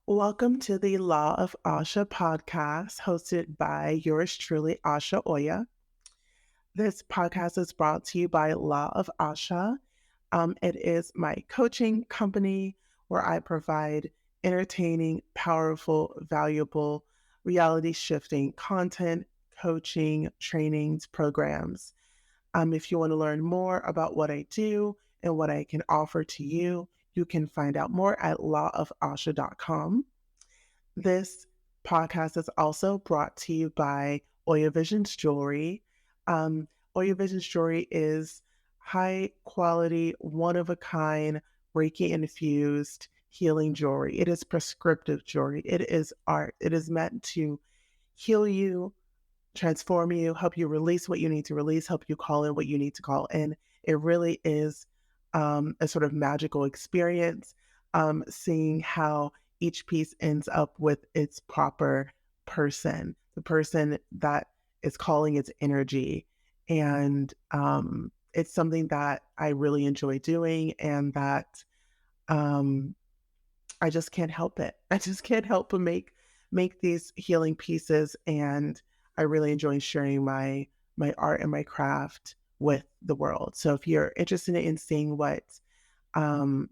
Welcome to the Law of Asha podcast, hosted by yours truly, Asha Oya. This podcast is brought to you by Law of Asha. It is my coaching company where I provide entertaining, powerful, valuable, reality shifting content, coaching, trainings, programs. If you want to learn more about what I do and what I can offer to you, you can find out more at lawofasha.com. This podcast is also brought to you by Oya Visions Jewelry. Um, Oya Visions Jewelry is high quality, one of a kind, Reiki infused healing jewelry. It is prescriptive jewelry. It is art. It is meant to heal you, transform you, help you release what you need to release, help you call in what you need to call in. It really is a sort of magical experience, seeing how each piece ends up with its proper person, the person that is calling its energy. And it's something that I really enjoy doing and that um, I just can't help it. I just can't help but make these healing pieces, and I really enjoy sharing my art and my craft with the world. So if you're interested in seeing um,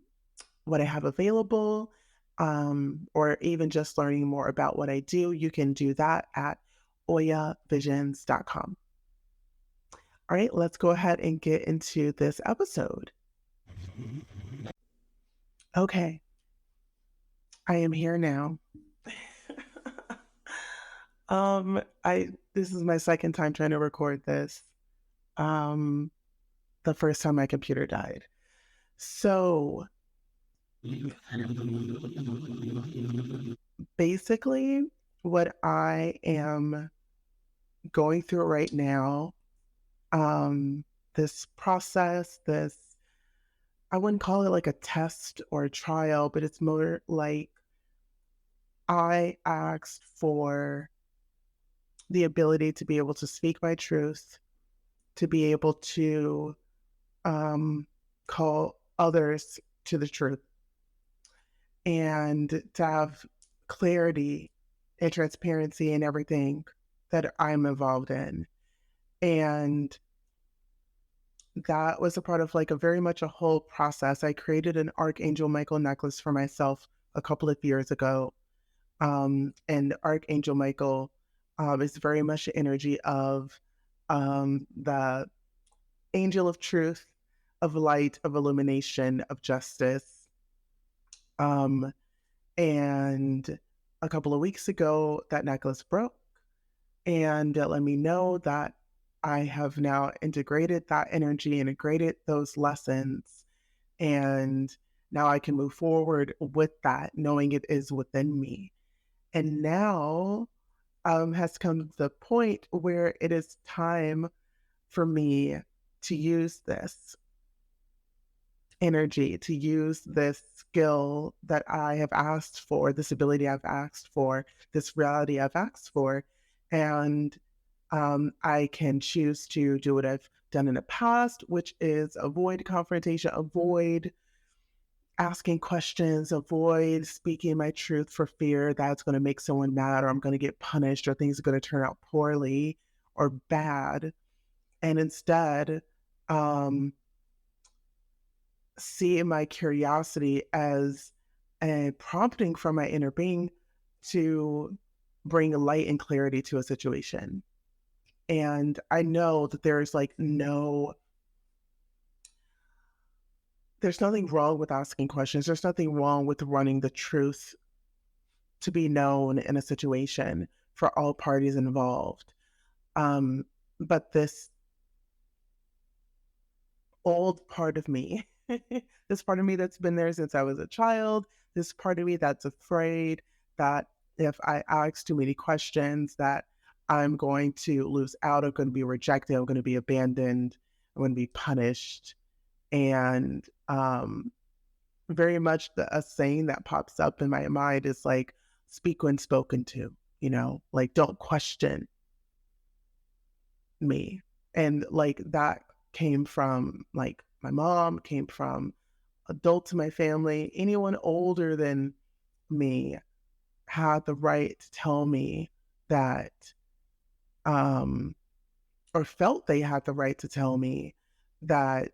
what I have available, or even just learning more about what I do, you can do that at oyavisions.com. All right, let's go ahead and get into this episode. Okay, I am here now. I This is my second time trying to record this. Um, the first time my computer died. So basically, what I am going through right now, this process, this, I wouldn't call it like a test or a trial, but it's more like I asked for the ability to be able to speak my truth, to be able to um, call others to the truth, and to have clarity and transparency in everything that I'm involved in. And that was a part of like a very much a whole process. I created an Archangel Michael necklace for myself a couple of years ago. And Archangel Michael is very much the energy of the angel of truth, of light, of illumination, of justice. Um, and a couple of weeks ago, that necklace broke, and it let me know that I have now integrated that energy, integrated those lessons, and now I can move forward with that, knowing it is within me. And now has come to the point where it is time for me to use this energy, to use this skill that I have asked for, this ability I've asked for, this reality I've asked for. And I can choose to do what I've done in the past, which is avoid confrontation, avoid asking questions, avoid speaking my truth for fear that's going to make someone mad or I'm going to get punished or things are going to turn out poorly or bad. And instead, um, see my curiosity as a prompting from my inner being to bring light and clarity to a situation. And I know that there's nothing wrong with asking questions. There's nothing wrong with wanting the truth to be known in a situation for all parties involved. Um, but this old part of me, this part of me that's been there since I was a child, this part of me that's afraid that if I ask too many questions, that I'm going to lose out, I'm going to be rejected, I'm going to be abandoned, I'm going to be punished. And very much a saying that pops up in my mind is like, speak when spoken to, like don't question me. And like that came from like my mom, came from adults in my family, anyone older than me. had the right to tell me that, um, or felt they had the right to tell me that,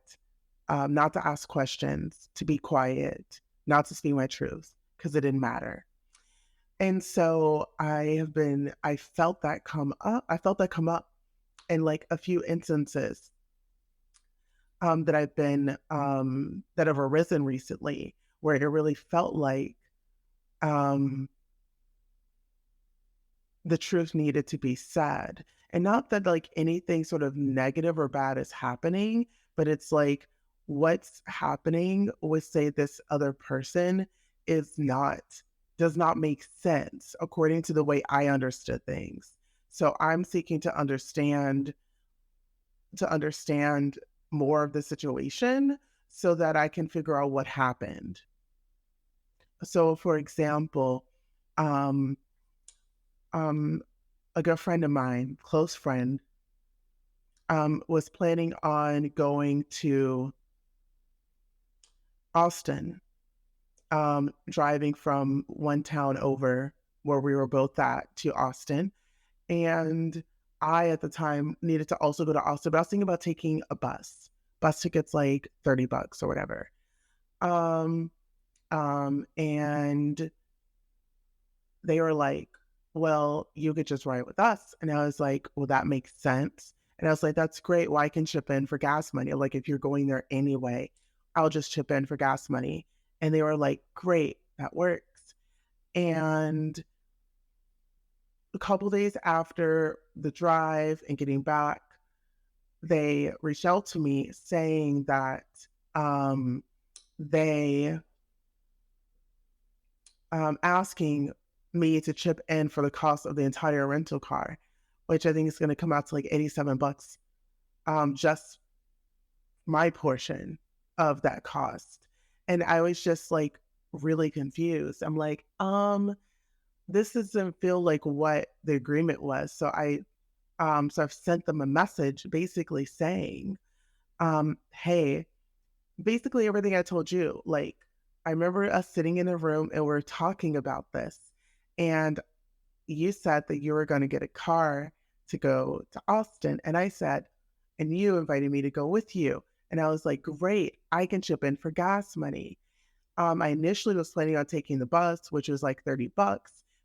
not to ask questions, to be quiet, not to speak my truth, because it didn't matter. And so I felt that come up. I felt that come up in like a few instances that that have arisen recently, where it really felt like um, the truth needed to be said. And not that like anything sort of negative or bad is happening, but it's like what's happening with, say, this other person is not, does not make sense according to the way I understood things. So I'm seeking to understand more of the situation so that I can figure out what happened. So for example, um, um, a good friend of mine, close friend, was planning on going to Austin, driving from one town over where we were both at to Austin. And I, at the time, needed to also go to Austin, but I was thinking about taking a bus. Bus tickets like $30 or whatever. Um, and they were like, well, you could just ride with us. And I was like, well, that makes sense. And I was like, that's great. Well, I can chip in for gas money. Like, if you're going there anyway, I'll just chip in for gas money. And they were like, great, that works. And a couple days after the drive and getting back, they reached out to me saying that um, they asking me to chip in for the cost of the entire rental car, which I think is going to come out to like $87, just my portion of that cost. And I was just like really confused. I'm like, this doesn't feel like what the agreement was. So I've sent them a message basically saying, hey, basically everything I told you. Like, I remember us sitting in a room and we're talking about this. And you said that you were going to get a car to go to Austin. And I said, and you invited me to go with you. And I was like, great, I can chip in for gas money. I initially was planning on taking the bus, which was like $30,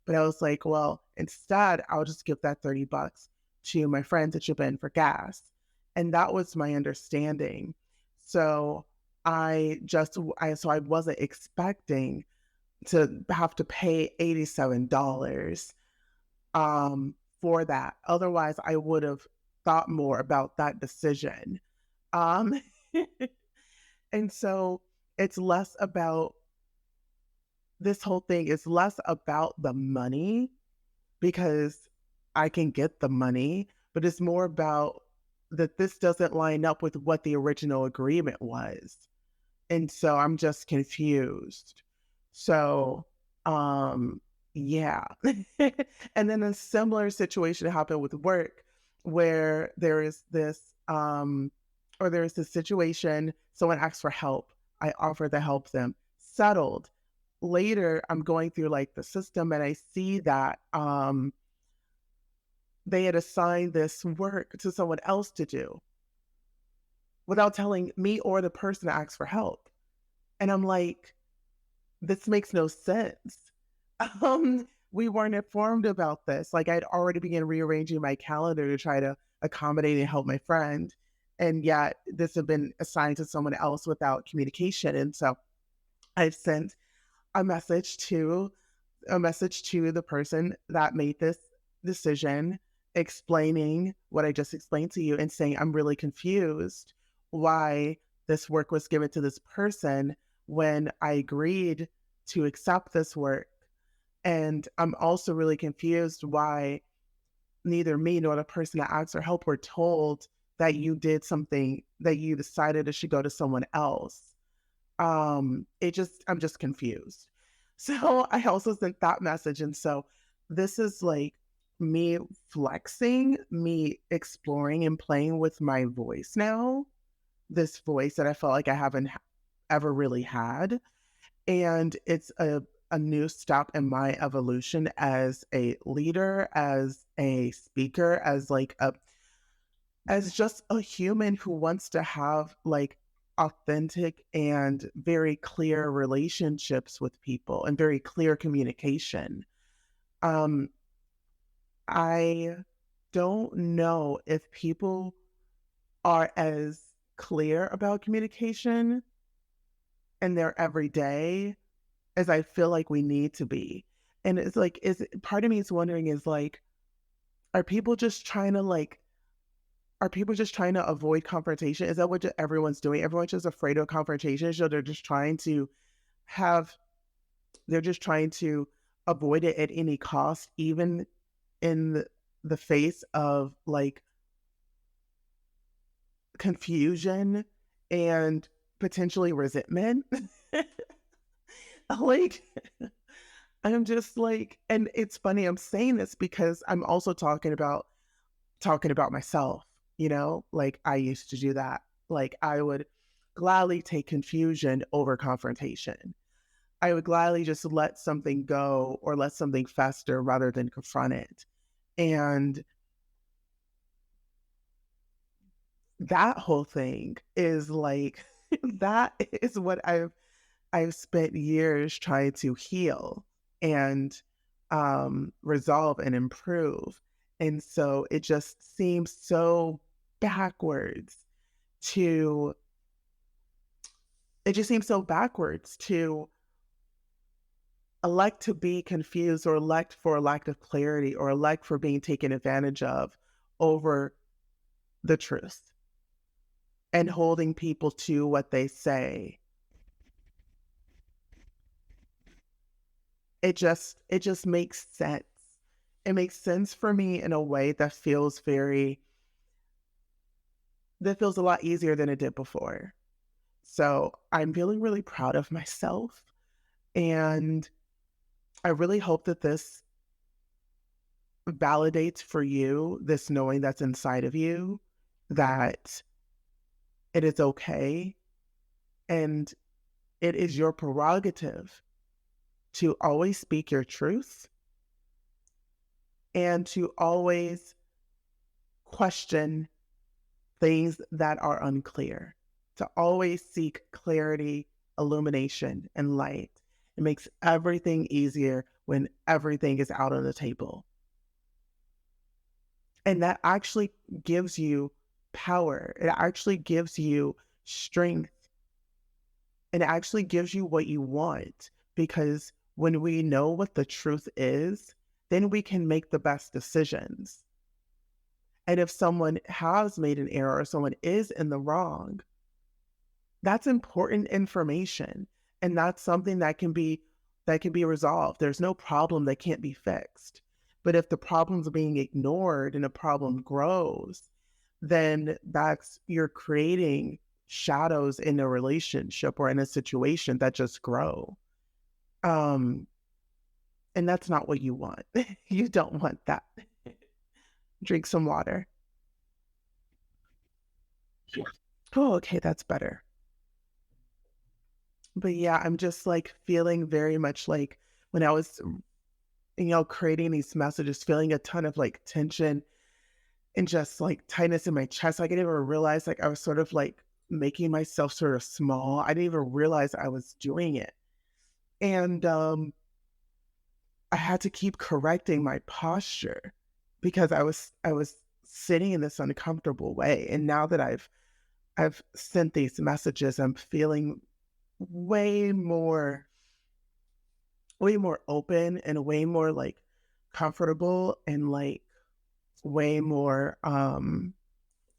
but I was like, well, instead, I'll just give that $30 to my friend to chip in for gas. And that was my understanding. So so I wasn't expecting to have to pay $87 for that. Otherwise, I would have thought more about that decision. Um, and so it's less about this whole thing is less about the money because I can get the money, but it's more about that this doesn't line up with what the original agreement was. And so I'm just confused. So, yeah. And then a similar situation happened with work where there is this situation, someone asked for help. I offered to help them, settled. Later, I'm going through like the system and I see that they had assigned this work to someone else to do without telling me or the person to ask for help. And I'm like, this makes no sense. We weren't informed about this. Like, I'd already began rearranging my calendar to try to accommodate and help my friend. And yet this had been assigned to someone else without communication. And so I've sent a message to the person that made this decision, explaining what I just explained to you and saying, I'm really confused why this work was given to this person when I agreed to accept this work. And I'm also really confused why neither me nor the person that asked for help were told that you did something, that you decided it should go to someone else. I'm just confused. So I also sent that message. And so this is like me flexing, me exploring and playing with my voice now, this voice that I felt like I haven't ever really had. And a new step in my evolution as a leader, as a speaker, as just a human who wants to have like authentic and very clear relationships with people and very clear communication. Um, I don't know if people are as clear about communication in their everyday as I feel like we need to be. And it's like, is part of me is wondering is like, are people just trying to like, are people just trying to avoid confrontation? Is that what everyone's doing? Everyone's just afraid of confrontation. So they're just trying to have, they're just trying to avoid it at any cost, even in the face of like confusion and potentially resentment. Like, I'm just like, and it's funny, I'm saying this because I'm also talking about myself, like I used to do that. Like I would gladly take confusion over confrontation. I would gladly just let something go or let something fester rather than confront it. And that whole thing is like that is what I've spent years trying to heal and resolve and improve. And so it just seems so backwards to, it just seems so backwards to elect to be confused or elect for a lack of clarity or elect for being taken advantage of over the truth and holding people to what they say. It just makes sense. It makes sense for me in a way that feels a lot easier than it did before. So I'm feeling really proud of myself. And I really hope that this validates for you this knowing that's inside of you that it is okay and it is your prerogative to always speak your truth and to always question things that are unclear, to always seek clarity, illumination, and light. It makes everything easier when everything is out on the table. And that actually gives you power. It actually gives you strength. And it actually gives you what you want. Because when we know what the truth is, then we can make the best decisions. And if someone has made an error or someone is in the wrong, that's important information. And that's something that can be resolved. There's no problem that can't be fixed. But if the problem's being ignored and a problem grows, then you're creating shadows in a relationship or in a situation that just grow. Um, and that's not what you want. You don't want that. Drink some water. Oh, okay, that's better. But yeah, I'm just like feeling very much like when I was, creating these messages, feeling a ton of like tension and just like tightness in my chest. Like I didn't even realize like I was sort of like making myself sort of small. I didn't even realize I was doing it. And I had to keep correcting my posture because I was sitting in this uncomfortable way. And now that I've sent these messages, I'm feeling way more way more open and way more like comfortable and like way more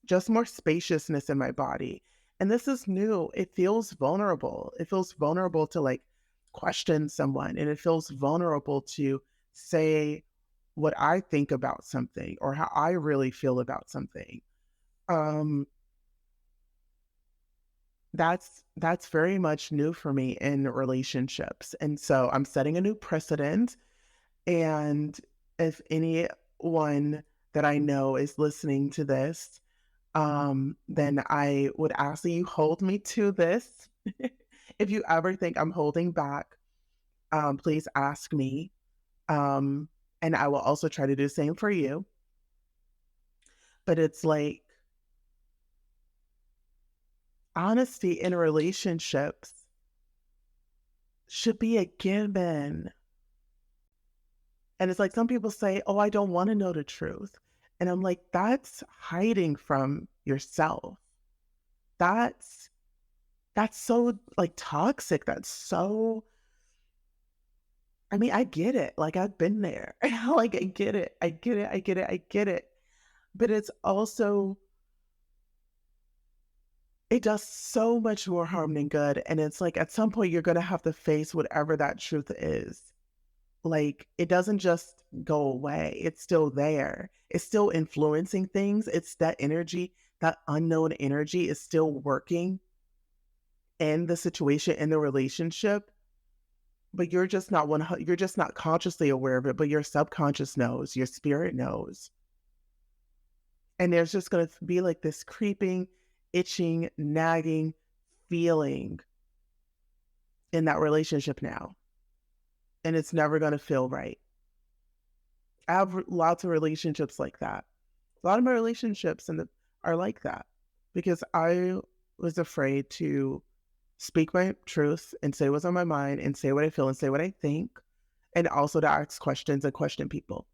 just more spaciousness in my body. And this is new. It feels vulnerable. It feels vulnerable to like question someone, and it feels vulnerable to say what I think about something or how I really feel about something. Um that's very much new for me in relationships. And so I'm setting a new precedent. And if anyone that I know is listening to this, then I would ask that you hold me to this. If you ever think I'm holding back, please ask me. Um, and I will also try to do the same for you. But it's like honesty in relationships should be a given. And it's like some people say, "Oh, I don't want to know the truth." And I'm like, that's hiding from yourself. That's that's so like toxic. That's so I mean, I get it. Like I've been there. Like I get it. I get it. I get it. I get it. But it's also it does so much more harm than good. And it's like at some point you're gonna have to face whatever that truth is. Like, it doesn't just go away. It's still there. It's still influencing things. It's that energy, that unknown energy is still working in the situation, in the relationship, but you're just not consciously aware of it, but your subconscious knows, your spirit knows. And there's just going to be like this creeping, itching, nagging feeling in that relationship now. And it's never going to feel right. I have lots of relationships like that. A lot of my relationships are like that because I was afraid to speak my truth and say what's on my mind and say what I feel and say what I think, and also to ask questions and question people.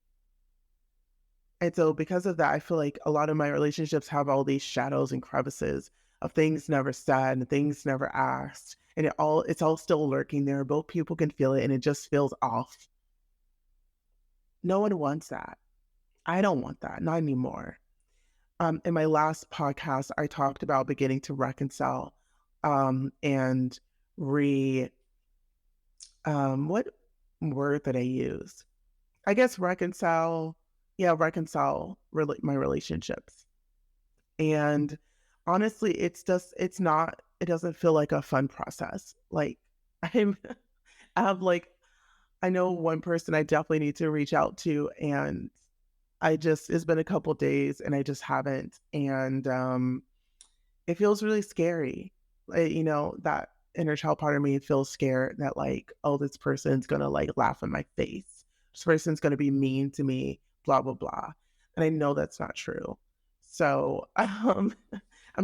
And so, because of that, I feel like a lot of my relationships have all these shadows and crevices of things never said and things never asked. And it's all still lurking there. Both people can feel it and it just feels off. No one wants that. I don't want that, not anymore. In my last podcast, I talked about beginning to reconcile and what word did I use? I guess reconcile, yeah, reconcile my relationships. And honestly, it doesn't feel like a fun process. Like I'm, I have like, I know one person I definitely need to reach out to, and it's been a couple days and I just haven't. And it feels really scary. Like, that inner child part of me feels scared that like, oh, this person's gonna like laugh in my face. This person's gonna be mean to me, blah, blah, blah. And I know that's not true. So I'm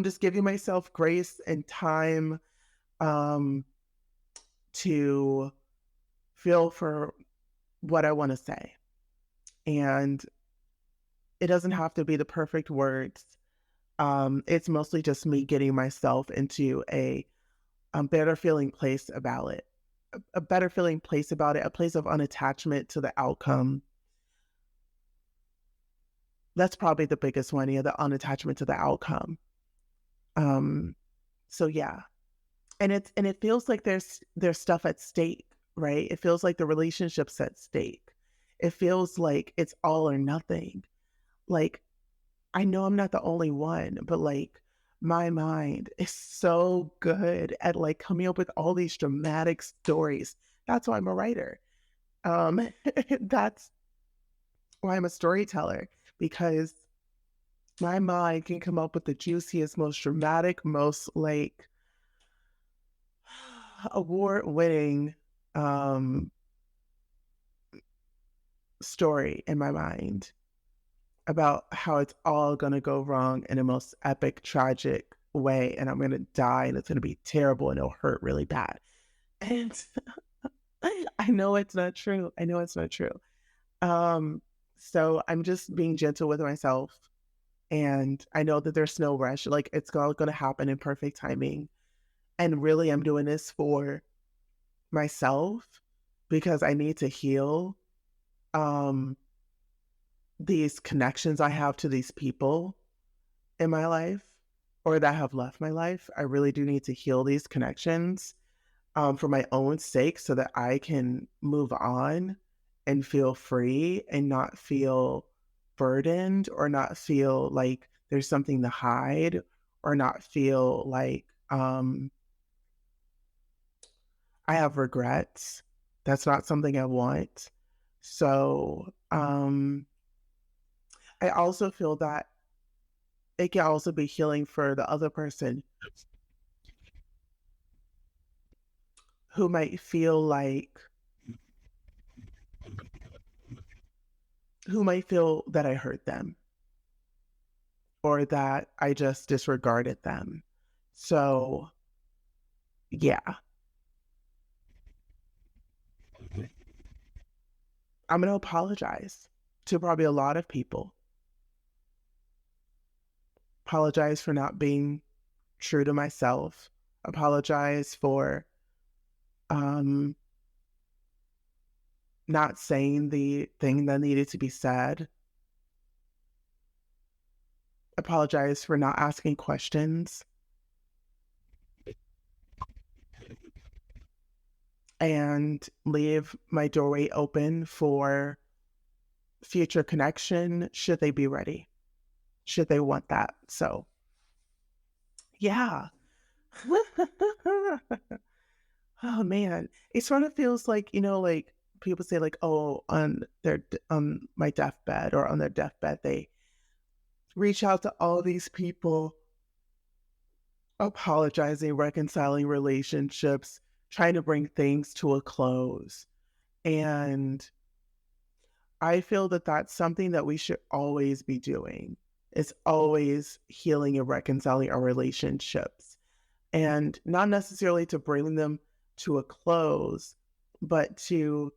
just giving myself grace and time um to feel for what I want to say. And it doesn't have to be the perfect words. It's mostly just me getting myself into a better feeling place about it, a better feeling place about it, a place of unattachment to the outcome. That's probably the biggest one, yeah, the unattachment to the outcome. Um, so yeah, and it feels like there's stuff at stake, right? It feels like the relationship's at stake. It feels like it's all or nothing. Like I know I'm not the only one, but like my mind is so good at like coming up with all these dramatic stories. That's why I'm a writer. Um, that's why I'm a storyteller because my mind can come up with the juiciest, most dramatic, most like award-winning um story in my mind about how it's all going to go wrong in the most epic, tragic way. And I'm going to die and it's going to be terrible and it'll hurt really bad. And I know it's not true. I know it's not true. Um, so I'm just being gentle with myself. And I know that there's no rush. Like it's all going to happen in perfect timing. And really, I'm doing this for myself because I need to heal um, these connections I have to these people in my life or that have left my life. I really do need to heal these connections for my own sake so that I can move on and feel free and not feel burdened or not feel like there's something to hide or not feel like I have regrets. That's not something I want. So I also feel that it can also be healing for the other person who might feel like who might feel that I hurt them or that I just disregarded them. So, yeah, I'm going to apologize to probably a lot of people. Apologize for not being true to myself. Apologize for um, not saying the thing that needed to be said. Apologize for not asking questions and leave my doorway open for future connection should they be ready, should they want that. So, yeah. Oh man, it sort of feels like, like people say like, oh, on my deathbed or on their deathbed, they reach out to all these people, apologizing, reconciling relationships, trying to bring things to a close. And I feel that that's something that we should always be doing. It's always healing and reconciling our relationships. And not necessarily to bring them to a close, but to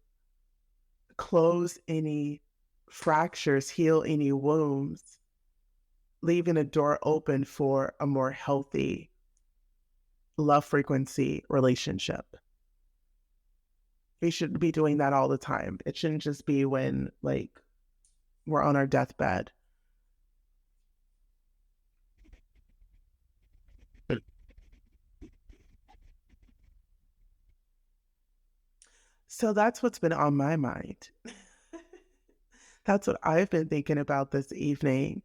close any fractures, heal any wounds, leaving a door open for a more healthy love frequency relationship. We should be doing that all the time. It shouldn't just be when like we're on our deathbed. So that's what's been on my mind. That's what I've been thinking about this evening.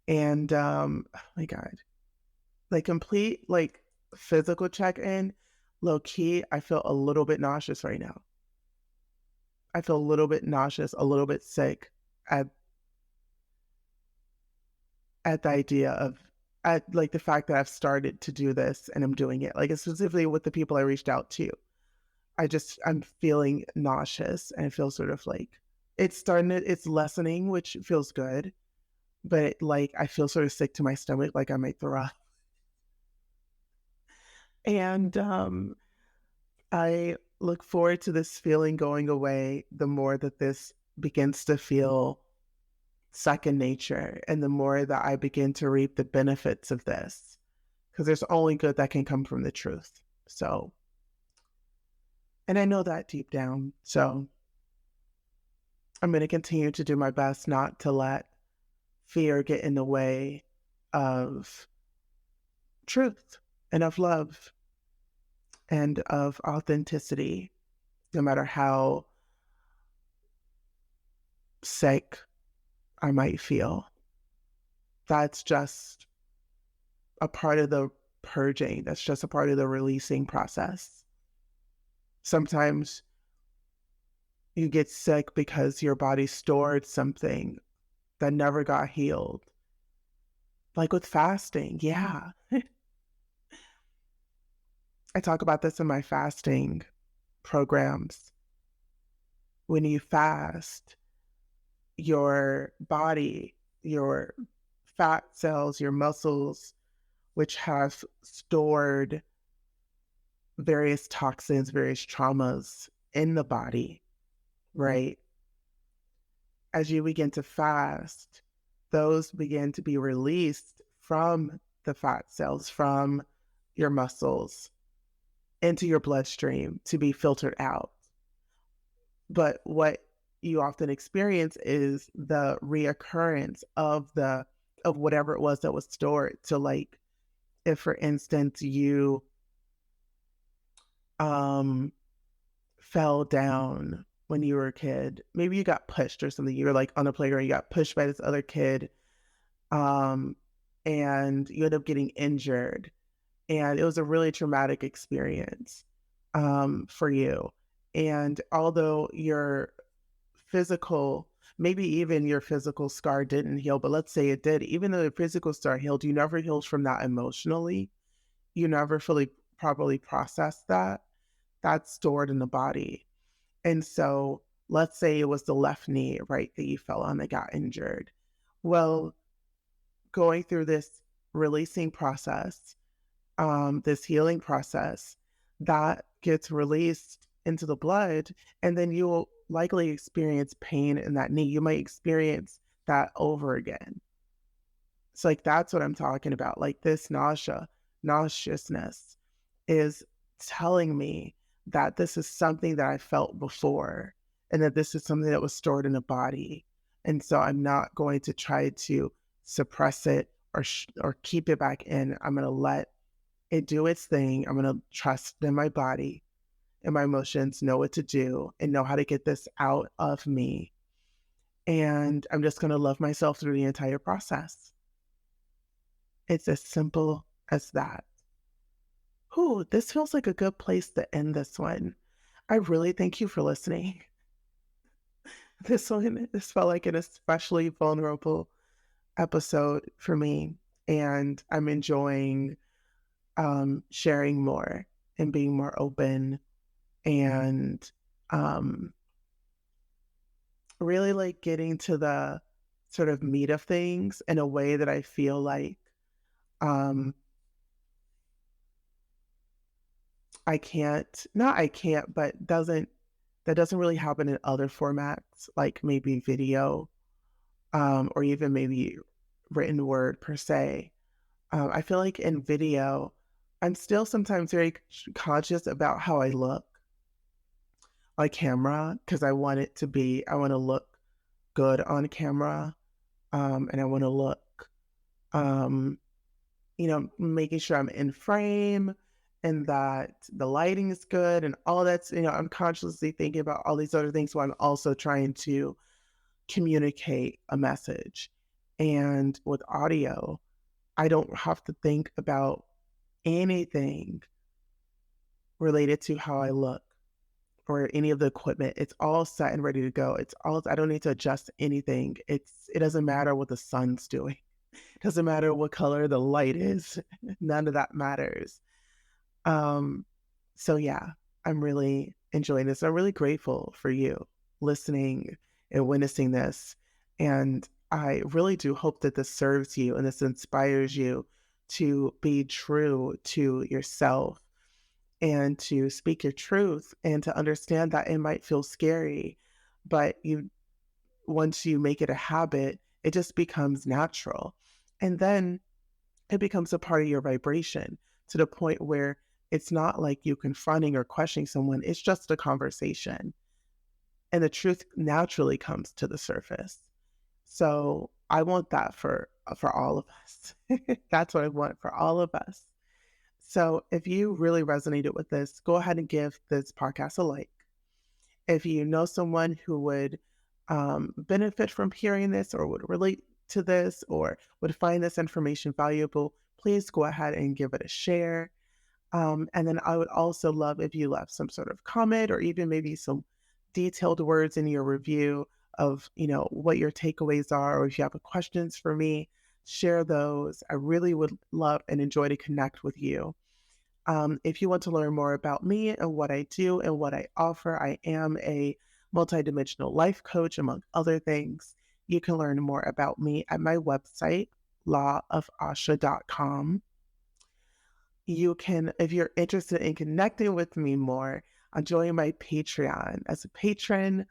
And oh my God. Like complete like physical check-in, low key, I feel a little bit nauseous right now. I feel a little bit nauseous, a little bit sick at the idea of at like the fact that I've started to do this and I'm doing it. Like specifically with the people I reached out to. I'm feeling nauseous and it feels sort of like it's lessening, which feels good. But like I feel sort of sick to my stomach, like I might throw up. And I look forward to this feeling going away the more that this begins to feel second nature and the more that I begin to reap the benefits of this. Because there's only good that can come from the truth. So, and I know that deep down. So I'm going to continue to do my best not to let fear get in the way of truth and of love and of authenticity, no matter how sick I might feel. That's just a part of the purging. That's just a part of the releasing process. Sometimes you get sick because your body stored something that never got healed. Like with fasting, yeah. I talk about this in my fasting programs. When you fast, your body, your fat cells, your muscles, which have stored various toxins, various traumas in the body, right? As you begin to fast, those begin to be released from the fat cells, from your muscles into your bloodstream to be filtered out. But what you often experience is the reoccurrence of whatever it was that was stored. So like if for instance you um fell down when you were a kid, maybe you got pushed or something, you were like on a playground, you got pushed by this other kid, um and you end up getting injured and it was a really traumatic experience for you. And although your physical, maybe even your physical scar didn't heal, but let's say it did, even though the physical scar healed, you never healed from that emotionally. You never fully properly processed that. That's stored in the body. And so let's say it was the left knee, right, that you fell on that got injured. Well, going through this releasing process, this healing process, that gets released into the blood, and then you'll likely experience pain in that knee. You might experience that over again. So, like, that's what I'm talking about. Like, this nauseousness is telling me that this is something that I felt before and that this is something that was stored in the body. And so I'm not going to try to suppress it or keep it back in. I'm going to let it do its thing. I'm going to trust in my body and my emotions, know what to do and know how to get this out of me. And I'm just going to love myself through the entire process. It's as simple as that. Ooh, this feels like a good place to end this one. I really thank you for listening. This felt like an especially vulnerable episode for me, and I'm enjoying sharing more and being more open and um, really like getting to the sort of meat of things in a way that I feel like um, I can't, but that doesn't really happen in other formats, like maybe video, or even maybe written word per se. I feel like in video, I'm still sometimes very conscious about how I look on camera because I want to look good on camera, and I want to look, um, making sure I'm in frame and that the lighting is good and all that's, I'm consciously thinking about all these other things while I'm also trying to communicate a message. And with audio, I don't have to think about anything related to how I look or any of the equipment. It's all set and ready to go. I don't need to adjust anything. It doesn't matter what the sun's doing. It doesn't matter what color the light is. None of that matters. Um, so yeah, I'm really enjoying this. I'm really grateful for you listening and witnessing this. And I really do hope that this serves you and this inspires you to be true to yourself and to speak your truth and to understand that it might feel scary, but once you make it a habit, it just becomes natural. And then it becomes a part of your vibration to the point where it's not like you confronting or questioning someone, it's just a conversation. And the truth naturally comes to the surface. So I want that for all of us. That's what I want for all of us. So if you really resonated with this, go ahead and give this podcast a like. If you know someone who would benefit from hearing this or would relate to this or would find this information valuable, please go ahead and give it a share. And then I would also love if you left some sort of comment or even maybe some detailed words in your review of, what your takeaways are, or if you have questions for me, share those. I really would love and enjoy to connect with you. If you want to learn more about me and what I do and what I offer, I am a multidimensional life coach, among other things. You can learn more about me at my website, lawofasha.com. You can, if you're interested in connecting with me more, join my Patreon. As a patron,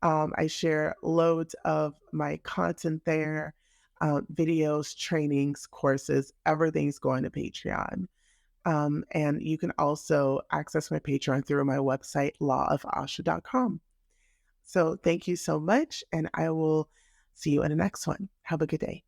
I share loads of my content there, videos, trainings, courses, everything's going to Patreon. And you can also access my Patreon through my website, lawofasha.com. So thank you so much, and I will see you in the next one. Have a good day.